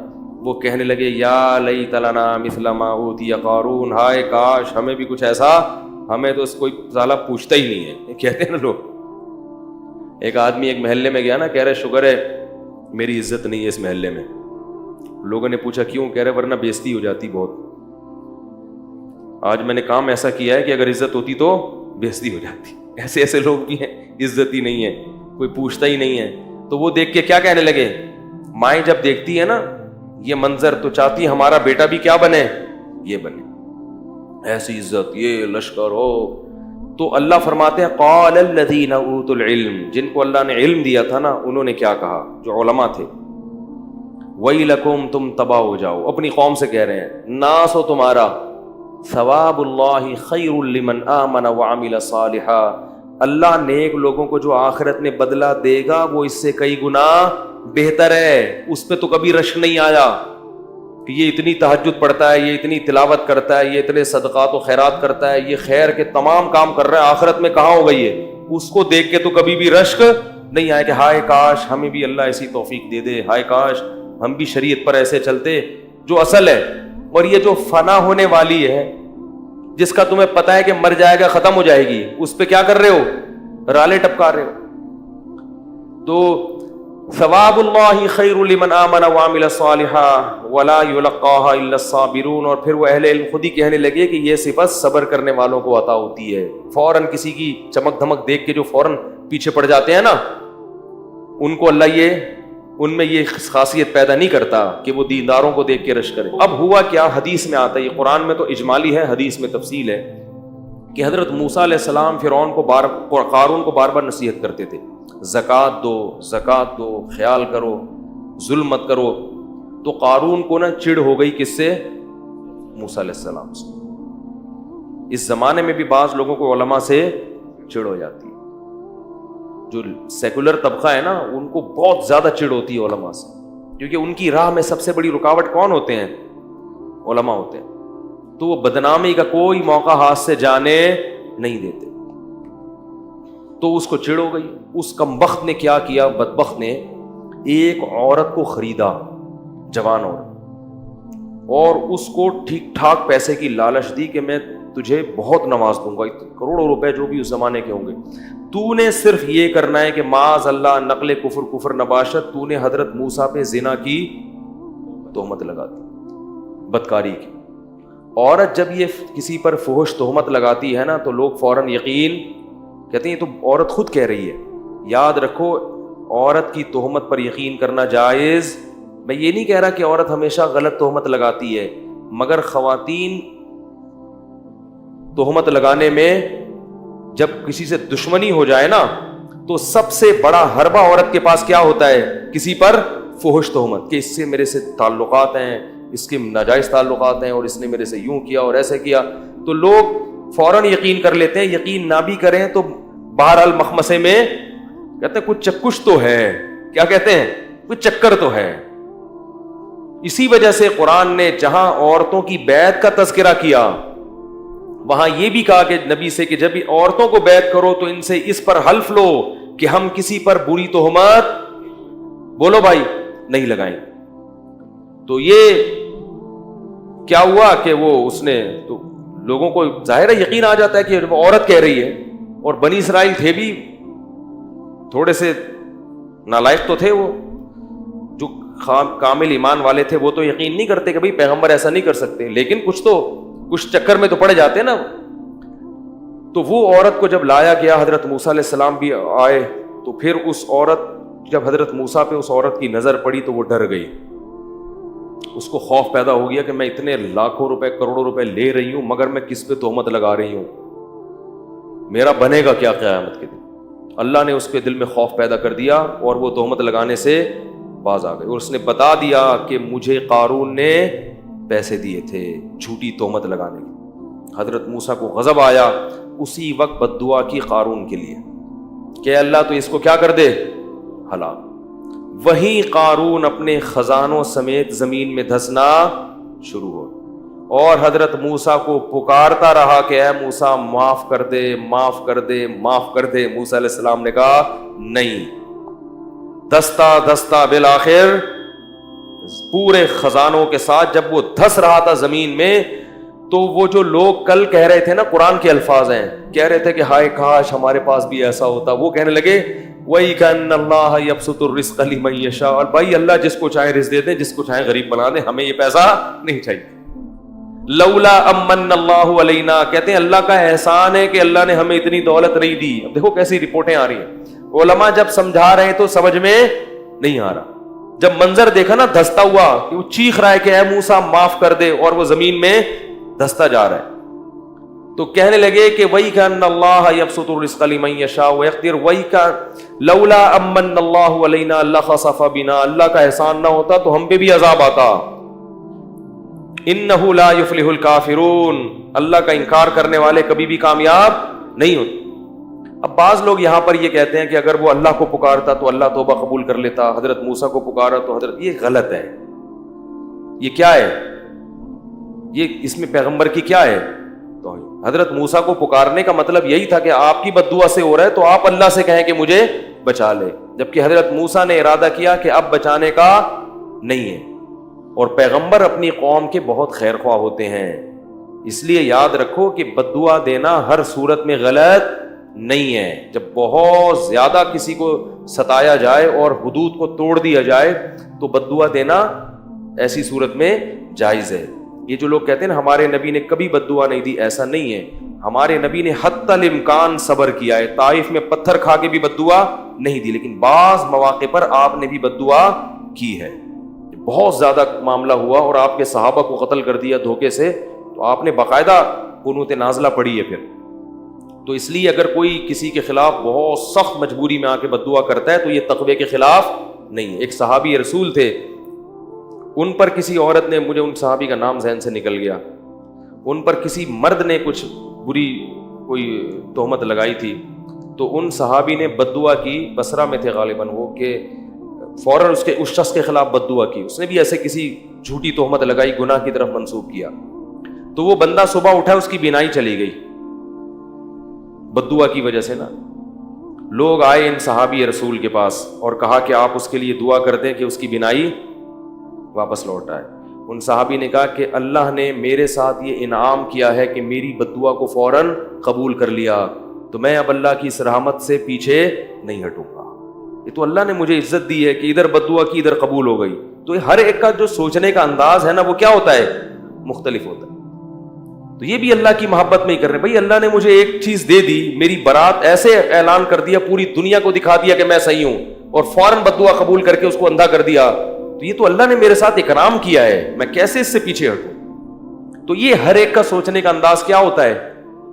وہ کہنے لگے یا لیت لنا مثل ما اوتی قارون، ہائے کاش ہمیں بھی کچھ ایسا، ہمیں تو کوئی سالہ پوچھتا ہی نہیں ہے. کہتے ہیں نا لوگ. ایک آدمی ایک محلے میں گیا نا، کہہ رہے شکر ہے میری عزت نہیں ہے اس محلے میں. لوگوں نے پوچھا کیوں؟ کہہ رہے ورنہ بےزتی ہو جاتی بہت. آج میں نے کام ایسا کیا ہے کہ اگر عزت ہوتی تو بےزتی ہو جاتی. ایسے ایسے لوگ بھی ہیں، عزت ہی نہیں ہے، کوئی پوچھتا ہی نہیں ہے. تو وہ دیکھ کے کیا کہنے لگے، مائیں جب دیکھتی ہے نا یہ منظر تو چاہتی ہے ہمارا بیٹا بھی کیا بنے، یہ بنے، ایسی عزت، یہ لشکر ہو. تو اللہ فرماتے ہیں قال الذین اوتوا العلم، جن کو اللہ نے علم دیا تھا نا انہوں نے کیا کہا، جو علماء تھے، ویلکم، تم تباہ ہو جاؤ. اپنی قوم سے کہہ رہے ہیں ناس ہو تمہارا، ثواب اللہ خیر لمن آمن وعمل صالحا، اللہ نیک لوگوں کو جو آخرت میں بدلہ دے گا وہ اس سے کئی گنا بہتر ہے. اس پہ تو کبھی رشک نہیں آیا کہ یہ اتنی تہجد پڑھتا ہے، یہ اتنی تلاوت کرتا ہے، یہ اتنے صدقات و خیرات کرتا ہے، یہ خیر کے تمام کام کر رہا ہے، آخرت میں کہاں ہوگا یہ اس کو دیکھ کے تو کبھی بھی رشک نہیں آئے کہ ہائے کاش ہمیں بھی اللہ ایسی توفیق دے دے، ہائے کاش ہم بھی شریعت پر ایسے چلتے. جو اصل ہے، اور یہ جو فنا ہونے والی ہے، جس کا تمہیں پتا ہے کہ مر جائے گا، ختم ہو جائے گی، اس پہ کیا کر رہے ہو؟ رالے ٹپکا رہے ہو. تو ثواب اللہ خیر لمن آمن وعمل صالحا ولا یلقاها الا الصابرون. اور پھر وہ اہل علم خود ہی کہنے لگے کہ یہ صفت صبر کرنے والوں کو عطا ہوتی ہے. فوراً کسی کی چمک دھمک دیکھ کے جو فوراً پیچھے پڑ جاتے ہیں نا، ان کو اللہ ان میں یہ خاصیت پیدا نہیں کرتا کہ وہ دینداروں کو دیکھ کے رش کرے. اب ہوا کیا؟ حدیث میں آتا ہے، یہ قرآن میں تو اجمالی ہے، حدیث میں تفصیل ہے کہ حضرت موسیٰ علیہ السلام فرعون کو قارون کو بار بار نصیحت کرتے تھے، زکوٰۃ دو، زکوٰۃ دو، خیال کرو، ظلم مت کرو. تو قارون کو نا چڑ ہو گئی کس سے؟ موسیٰ علیہ السلام سے. اس زمانے میں بھی بعض لوگوں کو علماء سے چڑ ہو جاتی ہے. جو سیکولر طبقہ ہے نا، ان کو بہت زیادہ چڑ ہوتی ہے علماء سے، کیونکہ ان کی راہ میں سب سے بڑی رکاوٹ کون ہوتے ہیں؟ علماء ہوتے ہیں. تو وہ بدنامی کا کوئی موقع ہاتھ سے جانے نہیں دیتے. تو اس کو چڑ ہو گئی. اس کمبخت نے کیا کیا؟ بدبخت نے ایک عورت کو خریدا، جوان عورت، اور اس کو ٹھیک ٹھاک پیسے کی لالچ دی کہ میں تجھے بہت نواز دوں گا، کروڑوں روپے جو بھی اس زمانے کے ہوں گے، تو نے صرف یہ کرنا ہے کہ معاذ اللہ نقل کفر نباشت، تو نے حضرت موسیٰ پہ زنا کی تہمت لگا دی، بدکاری کی. عورت جب یہ کسی پر فحش تہمت لگاتی ہے نا تو لوگ فوراً یقین کہتے ہیں یہ تو عورت خود کہہ رہی ہے. یاد رکھو، عورت کی تہمت پر یقین کرنا جائز. میں یہ نہیں کہہ رہا کہ عورت ہمیشہ غلط تہمت لگاتی ہے، مگر خواتین تہمت لگانے میں جب کسی سے دشمنی ہو جائے نا تو سب سے بڑا حربہ عورت کے پاس کیا ہوتا ہے؟ کسی پر فحش تہمت، کہ اس سے میرے سے تعلقات ہیں، اس کے ناجائز تعلقات ہیں، اور اس نے میرے سے یوں کیا اور ایسے کیا. تو لوگ فوراً یقین کر لیتے ہیں. یقین نہ بھی کریں تو بہرحال مخمسے میں کہتے ہیں کچھ تو ہے. کیا کہتے ہیں؟ کچھ چکر تو ہے. اسی وجہ سے قرآن نے جہاں عورتوں کی بیعت کا تذکرہ کیا، وہاں یہ بھی کہا کہ نبی سے کہ جب بھی عورتوں کو بیعت کرو تو ان سے اس پر حلف لو کہ ہم کسی پر بری تہمت، بولو بھائی، نہیں لگائیں. تو یہ کیا ہوا کہ اس نے تو لوگوں کو ظاہر ہے یقین آ جاتا ہے کہ وہ عورت کہہ رہی ہے. اور بنی اسرائیل تھے بھی تھوڑے سے نالائق تو تھے، وہ جو کامل ایمان والے تھے وہ تو یقین نہیں کرتے کہ بھئی پیغمبر ایسا نہیں کر سکتے، لیکن کچھ چکر میں تو پڑ جاتے نا. تو وہ عورت کو جب لایا گیا، حضرت موسیٰ علیہ السلام بھی آئے، تو پھر اس عورت، جب حضرت موسیٰ پہ اس عورت کی نظر پڑی تو وہ ڈر گئی. اس کو خوف پیدا ہو گیا کہ میں اتنے لاکھوں روپے، کروڑوں روپے لے رہی ہوں، مگر میں کس پہ تہمت لگا رہی ہوں، میرا بنے گا کیا قیامت کے دن. اللہ نے اس کے دل میں خوف پیدا کر دیا اور وہ تہمت لگانے سے باز آ گئی. اور اس نے بتا دیا کہ مجھے قارون نے پیسے دیے تھے جھوٹی تہمت لگانے کی. حضرت موسیٰ کو غضب آیا، اسی وقت بد دعا کی قارون کے لیے کہ اللہ تو اس کو کیا کر دے، ہلاک. وہی قارون اپنے خزانوں سمیت زمین میں دھسنا شروع ہو، اور حضرت موسیٰ کو پکارتا رہا کہ اے موسیٰ معاف کر دے، معاف کر دے، معاف کر دے. موسیٰ علیہ السلام نے کہا نہیں. دستہ بالآخر پورے خزانوں کے ساتھ جب وہ دھس رہا تھا زمین میں، تو وہ جو لوگ کل کہہ رہے تھے نا، قرآن کے الفاظ ہیں، کہہ رہے تھے کہ ہائے کاش ہمارے پاس بھی ایسا ہوتا، وہ کہنے لگے وَإِكَنَّ اللَّهَ يَبْسُطُ الرِّزْقَ لِمَن يَشَاءُ. اور بھائی اللہ جس کو چاہے رزق دے دے، جس کو چاہے غریب بنا دے، ہمیں یہ پیسہ نہیں چاہیے. لولا امن اللہ علینا، کہتے ہیں اللہ کا احسان ہے کہ اللہ نے ہمیں اتنی دولت نہیں دی. اب دیکھو کیسی رپورٹیں آ رہی ہیں. علماء جب سمجھا رہے ہیں تو سمجھ میں نہیں آ رہا. جب منظر دیکھا نا دھستا ہوا، کہ وہ چیخ رہا ہے کہ اے موسیٰ معاف کر دے، اور وہ زمین میں دھستا جا رہا ہے، تو کہنے لگے کہ وَإِكَنَّ اللَّهَ يَبْسُطُ الرِّزْقَ لِمَن يَشَاءُ وَيَقْدِرُ وَإِكَ لَوْلَا أَمَّنَّ اللَّهُ عَلَيْنَا لَخَسَفَ بِنَا. اللہ کا احسان نہ ہوتا تو ہم پہ بھی عذاب آتا. إِنَّهُ لَا يُفْلِحُ الْكَافِرُونَ. اللہ کا انکار کرنے والے کبھی بھی کامیاب نہیں ہوتے. اب بعض لوگ یہاں پر یہ کہتے ہیں کہ اگر وہ اللہ کو پکارتا تو اللہ توبہ قبول کر لیتا، حضرت موسیٰ کو پکارا تو حضرت، یہ غلط ہے. یہ کیا ہے؟ یہ اس میں پیغمبر کی کیا ہے؟ حضرت موسیٰ کو پکارنے کا مطلب یہی تھا کہ آپ کی بد دعا سے ہو رہا ہے تو آپ اللہ سے کہیں کہ مجھے بچا لے، جبکہ حضرت موسیٰ نے ارادہ کیا کہ اب بچانے کا نہیں ہے. اور پیغمبر اپنی قوم کے بہت خیر خواہ ہوتے ہیں، اس لیے یاد رکھو کہ بد دعا دینا ہر صورت میں غلط نہیں ہے. جب بہت زیادہ کسی کو ستایا جائے اور حدود کو توڑ دیا جائے تو بد دعا دینا ایسی صورت میں جائز ہے. یہ جو لوگ کہتے ہیں نا ہمارے نبی نے کبھی بد دعا نہیں دی، ایسا نہیں ہے. ہمارے نبی نے حتی الامکان صبر کیا ہے، طائف میں پتھر کھا کے بھی بد دعا نہیں دی، لیکن بعض مواقع پر آپ نے بھی بد دعا کی ہے. بہت زیادہ معاملہ ہوا اور آپ کے صحابہ کو قتل کر دیا دھوکے سے، تو آپ نے باقاعدہ قنوت نازلہ پڑھی ہے پھر. تو اس لیے اگر کوئی کسی کے خلاف بہت سخت مجبوری میں آ کے بد دعا کرتا ہے تو یہ تقوی کے خلاف نہیں ہے. ایک صحابی رسول تھے، ان پر کسی عورت نے، مجھے ان صحابی کا نام ذہن سے نکل گیا، ان پر کسی مرد نے کچھ بری کوئی تہمت لگائی تھی، تو ان صحابی نے بد دعا کی. بصرہ میں تھے غالباً وہ، کہ فوراً اس شخص کے خلاف بد دعا کی. اس نے بھی ایسے کسی جھوٹی تہمت لگائی، گناہ کی طرف منسوب کیا. تو وہ بندہ صبح اٹھا، اس کی بینائی چلی گئی بد دعا کی وجہ سے نا. لوگ آئے ان صحابی رسول کے پاس اور کہا کہ آپ اس کے لیے دعا کر دیں کہ اس کی بینائی واپس لوٹ آئے. ان صحابی نے کہا کہ اللہ نے میرے ساتھ یہ انعام کیا ہے کہ میری بد دعا کو فوراً قبول کر لیا، تو میں اب اللہ کی اس رحمت سے پیچھے نہیں ہٹوں گا. یہ تو اللہ نے مجھے عزت دی ہے کہ ادھر بد دعا کی ادھر قبول ہو گئی. تو ہر ایک کا جو سوچنے کا انداز ہے نا وہ کیا ہوتا ہے، مختلف ہوتا ہے. تو یہ بھی اللہ کی محبت میں ہی کر رہے ہیں. بھائی اللہ نے مجھے ایک چیز دے دی، میری برات ایسے اعلان کر دیا، پوری دنیا کو دکھا دیا کہ میں صحیح ہوں، اور فوراً بد دعا قبول کر کے اس کو اندھا کر دیا. تو یہ تو اللہ نے میرے ساتھ اکرام کیا ہے، میں کیسے اس سے پیچھے ہٹوں. تو یہ ہر ایک کا سوچنے کا انداز کیا ہوتا ہے،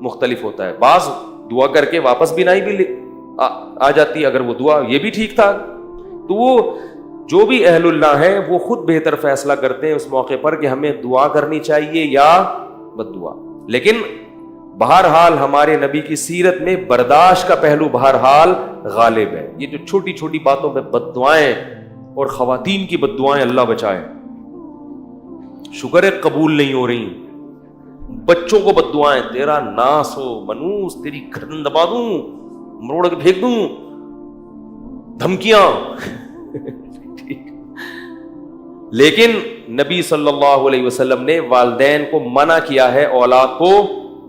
مختلف ہوتا ہے. بعض دعا کر کے واپس بھی نہیں آ جاتی اگر وہ دعا، یہ بھی ٹھیک تھا. تو وہ جو بھی اہل اللہ ہیں وہ خود بہتر فیصلہ کرتے ہیں اس موقع پر کہ ہمیں دعا کرنی چاہیے یا بد دعا. لیکن بہرحال ہمارے نبی کی سیرت میں برداشت کا پہلو بہرحال غالب ہے. یہ جو چھوٹی چھوٹی باتوں پہ بد دعائیں اور خواتین کی بد دعائیں اللہ بچائے، شکر ہے قبول نہیں ہو رہی. بچوں کو بد دعائیں، تیرا ناس ہو منوس، تیری گردن دبا دوں، مروڑ کے پھینک دوں، دھمکیاں. لیکن نبی صلی اللہ علیہ وسلم نے والدین کو منع کیا ہے اولاد کو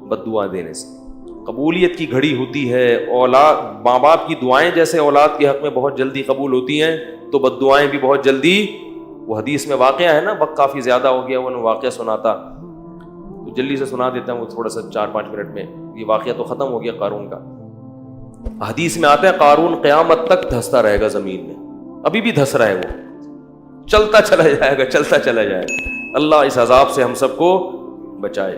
بد دعا دینے سے. قبولیت کی گھڑی ہوتی ہے. اولاد، ماں باپ کی دعائیں جیسے اولاد کے حق میں بہت جلدی قبول ہوتی ہیں تو بد دعائیں بھی بہت جلدی. وہ حدیث میں واقعہ ہے نا، وقت کافی زیادہ ہو گیا، وہ واقعہ سناتا تو جلدی سے سنا دیتا ہوں، وہ تھوڑا سا 4-5 منٹ میں. یہ واقعہ تو ختم ہو گیا قارون کا. حدیث میں آتا ہے قارون قیامت تک دھستا رہے گا زمین میں، ابھی بھی دھس رہا ہے، وہ چلتا چلا جائے گا، چلتا چلا جائے گا. اللہ اس عذاب سے ہم سب کو بچائے.